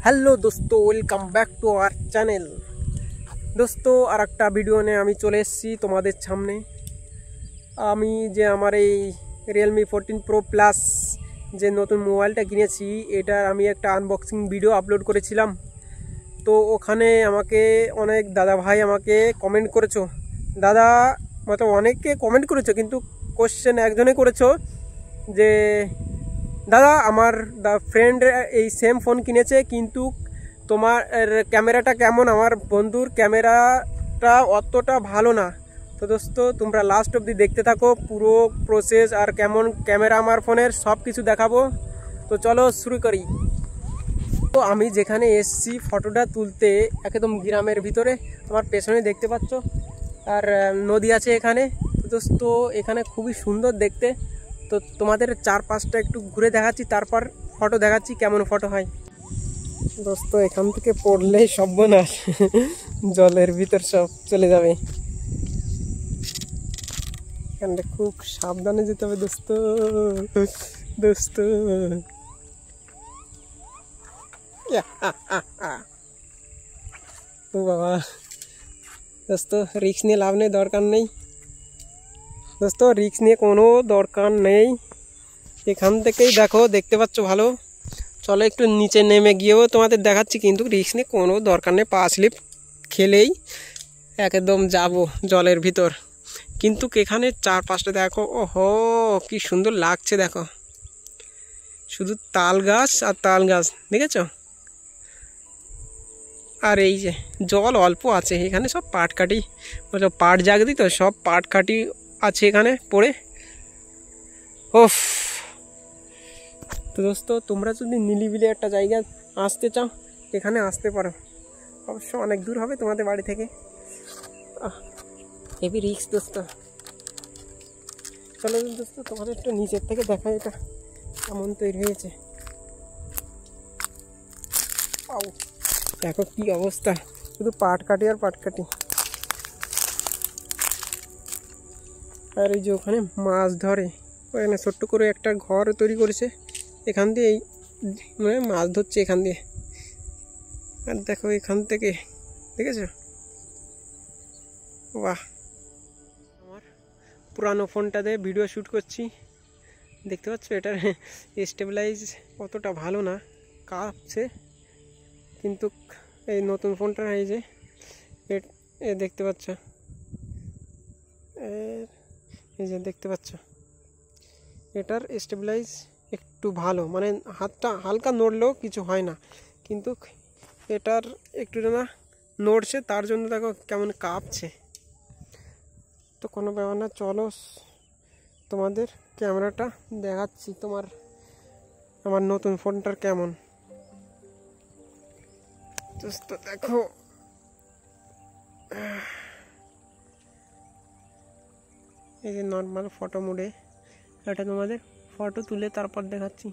Hello दोस्तों welcome back to our channel. दोस्तों আর একটা ভিডিও নিয়ে আমি চলে এসেছি তোমাদের সামনে। আমি যে আমার এই Realme 14 Pro Plus যে নতুন মোবাইলটা কিনেছি এটার আমি একটা আনবক্সিং ভিডিও আপলোড করেছিলাম। তো ওখানে আমাকে অনেক দাদা ভাই আমাকে কমেন্ট করেছো, দাদা मतलब অনেককে কমেন্ট করেছো কিন্তু কোশ্চেন একজনে করেছো যে দাদা আমার ফ্রেন্ড এই সেম ফোন কিনেছে কিন্তু তোমার ক্যামেরাটা কেমন, আমার বন্ধুর ক্যামেরাটা অতটা ভালো না। তো দোস্ত তোমরা লাস্ট অবধি দেখতে থাকো, পুরো প্রসেস আর কেমন ক্যামেরা আমার ফোনের সব কিছু দেখাবো। তো চলো শুরু করি। তো আমি যেখানে এসছি ফটোটা তুলতে একদম গ্রামের ভিতরে, আমার পেছনে দেখতে পাচ্ছ আর নদী আছে এখানে। তো দোস্ত এখানে খুবই সুন্দর দেখতে। তো তোমাদের চারপাশটা একটু ঘুরে দেখাচ্ছি, তারপর ফটো দেখাচ্ছি কেমন ফটো হয়। দোস্ত এখান থেকে পড়লেই সর্বনাশ, জলের ভিতর সব চলে যাবে, এখানটা খুব সাবধানে যেতে হবে দোস্ত। দোস্ত ও বাবা, দোস্ত রিস্ক নিয়ে লাভ নেই, দরকার নেই দোস্ত, রিস্ক নিয়ে কোনো দরকার নেই। এখান থেকেই দেখো, দেখতে পাচ্ছ ভালো। চলো একটু নিচে নেমে গিয়েও তোমাদের দেখাচ্ছি, কিন্তু রিস্ক নিয়ে কোনো দরকার নেই, পা স্লিপ খেলেই একদম যাব জলের ভিতর। কিন্তু এখানে চারপাশটা দেখো, ওহো কি সুন্দর লাগছে দেখো, শুধু তাল গাছ আর তাল গাছ, দেখেছ? আর এই যে জল অল্প আছে এখানে, সব পাটকাঠি मतलब পাট জাগদি, তো সব পাটকাঠি আছে এখানে পড়ে। ওফ। তো দোস্ত তোমরা যদি নিলিবিলি একটা জায়গা আসতে চাও এখানে আসতে পারো, অবশ্য অনেক দূর হবে তোমাদের বাড়ি থেকে, হেভি রিস্ক দোস্ত। চলো দোস্ত তোমাদের একটু নিচের থেকে দেখাই এটা কেমন তৈরি হয়েছে। দেখো কি অবস্থা, শুধু পাটকাঠি আর পাটকাঠি। আর এই যে ওখানে মাছ ধরে, ওখানে ছোট্ট করে একটা ঘর তৈরি করেছে, এখান দিয়ে এই মানে মাছ ধরছে এখান দিয়ে। আর দেখো এখান থেকে, দেখেছো? বাহ, আমার পুরানো ফোনটাতে ভিডিও শ্যুট করছি, দেখতে পাচ্ছ এটার স্টেবিলাইজ অতটা ভালো না, কাঁপছে। কিন্তু এই নতুন ফোনটা এই যে এ দেখতে পাচ্ছ, এই যে দেখতে পাচ্ছ এটার স্টেবিলাইজ একটু ভালো, মানে হাতটা হালকা নড়লেও কিছু হয় না, কিন্তু এটার একটু না নড়ছে, তার জন্য দেখো কেমন কাঁপছে। তো কোনো ব্যাপার না, চলো তোমাদের ক্যামেরাটা দেখাচ্ছি তোমার আমার নতুন ফোনটার কেমন। দোস্ত দেখো, এই যে নর্মাল ফটো মোডে এটা তোমাদের ফটো তুলে তারপর দেখাচ্ছি।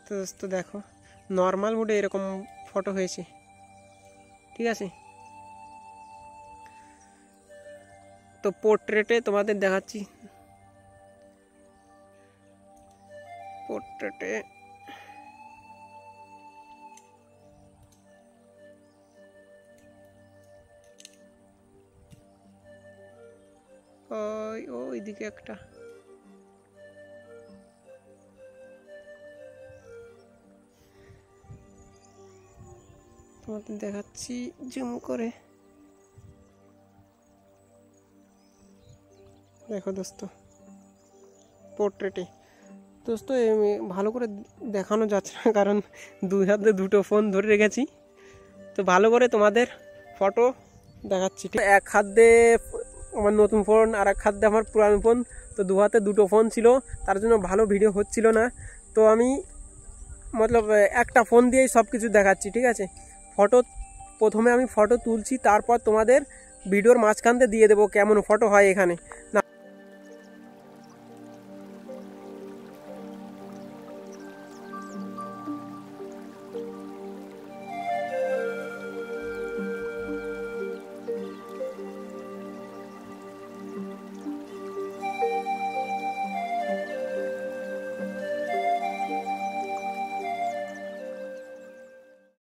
তো দোস্ত দেখো নর্মাল মোডে এরকম ফটো হয়েছে, ঠিক আছে? তো পোর্ট্রেটে তোমাদের দেখাচ্ছি, পোর্ট্রেটে ওইদিকে একটা, তোমাদের দেখাচ্ছি জুম করে, দেখো দোস্ত পোর্ট্রেটে। দোস্ত ভালো করে দেখানো যাচ্ছে না, কারণ দুই হাতে দুটো ফোন ধরে রেখেছি, তো ভালো করে তোমাদের ফটো দেখাচ্ছি। এক হাত দিয়ে আমার নতুন ফোন আর এক হাত দিয়ে আমার পুরানো ফোন, তো দু হাতে দুটো ফোন ছিল, তার জন্য ভালো ভিডিও হচ্ছিল না। তো আমি मतलब একটা ফোন দিয়েই সব কিছু দেখাচ্ছি, ঠিক আছে? ফটো প্রথমে আমি ফটো তুলছি, তারপর তোমাদের ভিডিওর মাঝখান দিয়ে দেবো কেমন ফটো হয় এখানে না।